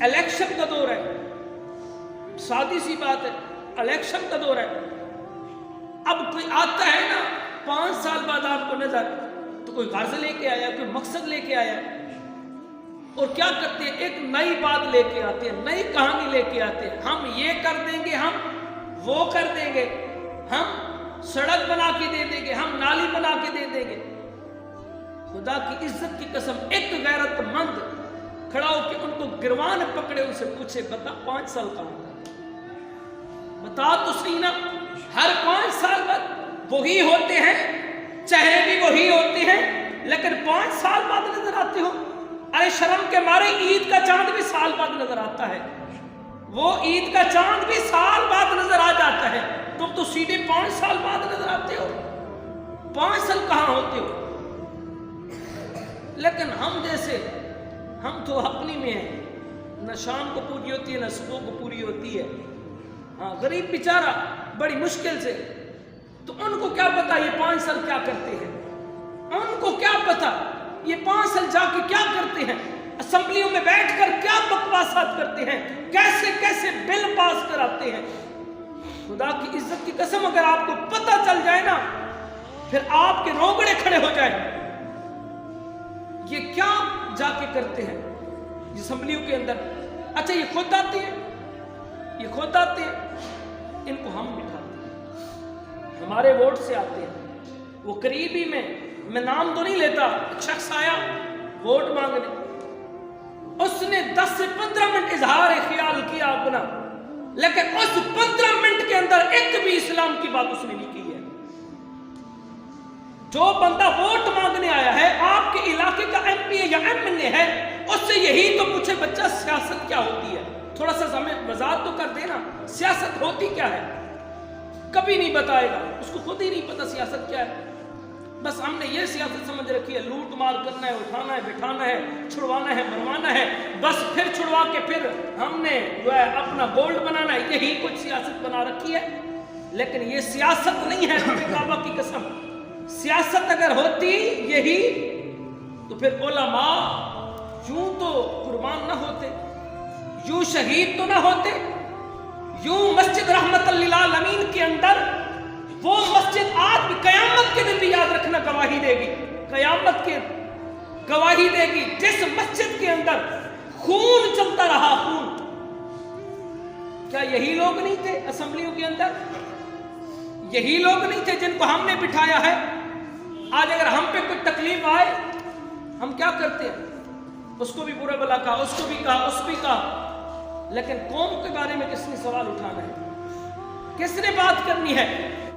Election کا دور ہے، سادی سی بات ہے، الیکشن کا دور ہے. اب کوئی آتا ہے نا 5 سال بعد آپ کو نظر، تو کوئی غرض لے کے آیا، کوئی مقصد لے کے آیا، اور کیا کرتے ہیں؟ ایک نئی بات لے کے آتے ہیں، نئی کہانی لے کے آتے ہیں. ہم یہ کر دیں گے، ہم وہ کر دیں گے، ہم سڑک بنا کے دے دیں گے، ہم نالی بنا کے دے دیں گے. خدا کی عزت کی قسم ایک غیرت مند کھڑا ہو کے ان کو گروان پکڑے، ان سے پوچھے بتا 5 سال کہاں تھا؟ بتا تو صحیح نا. ہر 5 سال بعد وہی ہوتے ہیں، چہرے بھی وہی ہوتے ہیں، لیکن 5 سال بعد نظر آتے ہو. ارے شرم کے مارے عید کا چاند بھی سال بعد نظر آتا ہے، وہ عید کا چاند بھی سال بعد نظر آ جاتا ہے. تم تو سیدھے 5 سال بعد نظر آتے ہو. 5 سال کہاں ہوتے ہو؟ لیکن ہم جیسے، ہم تو اپنی میں ہیں، نہ شام کو پوری ہوتی ہے نہ صبح کو پوری ہوتی ہے. ہاں غریب بیچارہ بڑی مشکل سے، تو ان کو کیا پتا یہ 5 سال کیا کرتے ہیں؟ ان کو کیا پتا یہ 5 سال جا کے کیا کرتے ہیں؟ اسمبلیوں میں بیٹھ کر کیا بکواسات کرتے ہیں، کیسے کیسے بل پاس کراتے ہیں. خدا کی عزت کی قسم اگر آپ کو پتہ چل جائے نا، پھر آپ کے روگڑے کھڑے ہو جائیں. یہ کیا جا کے کرتے ہیں اسمبلیوں کے اندر؟ اچھا یہ خود آتے ہیں، یہ خود آتے ہیں، ان کو ہم بٹھاتے ہیں، ہمارے ووٹ سے آتے ہیں. وہ قریبی میں نام تو نہیں لیتا، ایک شخص آیا ووٹ مانگنے، اس نے 10 سے 15 منٹ اظہار خیال کیا اپنا، لیکن اس 15 منٹ کے اندر ایک بھی اسلام کی بات اس نے نہیں کی ہے. جو بندہ ووٹ مانگنے آیا ہے، آپ کے علاقے کا ایم پی یا ایم این اے ہے، اس سے یہی تو پوچھے بچہ سیاست کیا ہوتی ہے؟ تھوڑا سا ہمیں وضاحت تو کر دینا، سیاست ہوتی کیا ہے؟ کبھی نہیں بتائے گا، اس کو خود ہی نہیں پتا سیاست کیا ہے. بس ہم نے یہ سیاست سمجھ رکھی ہے، لوٹ مار کرنا ہے، اٹھانا ہے، بٹھانا ہے، چھڑوانا ہے، مروانا ہے، بس پھر چھڑوا کے پھر ہم نے جو ہے اپنا گولڈ بنانا ہے. یہی کچھ سیاست بنا رکھی ہے، لیکن یہ سیاست نہیں ہے. رب کعبہ کی قسم، سیاست اگر ہوتی یہی تو پھر علماء یوں تو قربان نہ ہوتے، یوں شہید تو نہ ہوتے، یوں مسجد رحمت للعالمین کے اندر وہ مسجد آج بھی قیامت کے دن بھی یاد رکھنا گواہی دے گی، قیامت کے گواہی دے گی. جس مسجد کے اندر خون چلتا رہا، خون، کیا یہی لوگ نہیں تھے اسمبلیوں کے اندر؟ یہی لوگ نہیں تھے جن کو ہم نے بٹھایا ہے؟ آج اگر ہم پہ کوئی تکلیف آئے ہم کیا کرتے ہیں؟ اس کو بھی برا بلا کہا، اس کو بھی کہا، اس بھی کہا، لیکن قوم کے بارے میں کس نے سوال اٹھانا ہے؟ کس نے بات کرنی ہے؟